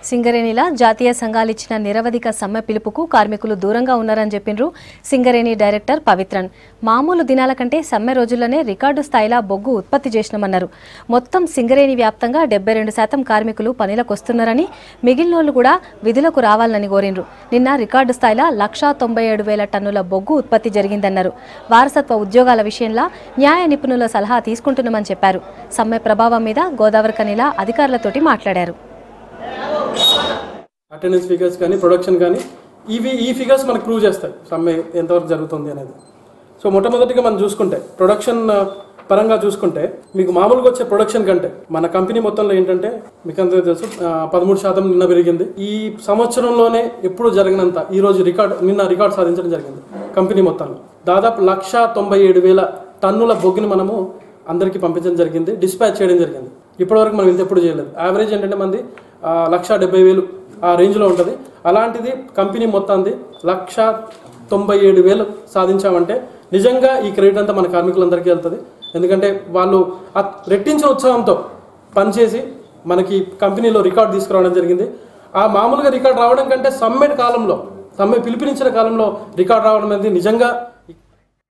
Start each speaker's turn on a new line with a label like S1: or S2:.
S1: సింగరేణిలా జాతీయ సంఘాలు ఇచ్చిన నిరవధిక సమ్మె పిలుపుకు కార్మికులు దూరంగా ఉన్నారని చెప్పిండ్రు సింగరేణి డైరెక్టర్ పవిత్రన్. మామూలు దినాల కంటే సమ్మె రోజుల్లోనే రికార్డు స్థాయిలో బొగ్గు ఉత్పత్తి చేసినామన్నారు. మొత్తం సింగరేణి వ్యాప్తంగా 72% కార్మికులు పనిలకు వస్తున్నారని, మిగిలినోళ్లు కూడా విధులకు రావాలని కోరిండ్రు. నిన్న రికార్డు స్థాయిలో 197,000 టన్నుల బొగ్గు ఉత్పత్తి జరిగిందన్నారు. వారసత్వ ఉద్యోగాల విషయంలో న్యాయ నిపుణుల సలహా తీసుకుంటున్నామని చెప్పారు. సమ్మె ప్రభావం మీద గోదావరి కనిలా అధికారులతోటి మాట్లాడారు.
S2: అటెండెన్స్ ఫిగర్స్ కానీ ప్రొడక్షన్ కానీ ఈ ఫిగర్స్ మనకు ప్రూవ్ చేస్తాయి సమ్మె ఎంతవరకు జరుగుతుంది అనేది. సో మొట్టమొదటిగా మనం చూసుకుంటే ప్రొడక్షన్ పరంగా చూసుకుంటే మీకు మామూలుగా వచ్చే ప్రొడక్షన్ కంటే మన కంపెనీ మొత్తంలో ఏంటంటే మీకు అంతా తెలుసు 13% నిన్న పెరిగింది. ఈ సంవత్సరంలోనే ఎప్పుడు జరిగినంత ఈరోజు నిన్న రికార్డ్ సాధించడం జరిగింది. కంపెనీ మొత్తంలో దాదాపు 197,000 టన్నుల బొగ్గుని మనము అందరికీ పంపించడం జరిగింది, డిస్పాచ్ చేయడం జరిగింది. ఇప్పటివరకు మనం ఇంత ఎప్పుడు చేయలేదు. యావరేజ్ ఏంటంటే మంది 170,000 ఆ రేంజ్లో ఉంటుంది. అలాంటిది కంపెనీ మొత్తాన్ని 197,000 సాధించామంటే నిజంగా ఈ క్రెడిట్ అంతా మన కార్మికులందరికీ వెళ్తుంది. ఎందుకంటే వాళ్ళు రెట్టించిన ఉత్సాహంతో పనిచేసి మనకి కంపెనీలో రికార్డు తీసుకురావడం జరిగింది. ఆ మామూలుగా రికార్డు రావడం కంటే సమ్మె పిలుపునిచ్చిన కాలంలో రికార్డు రావడం అనేది నిజంగా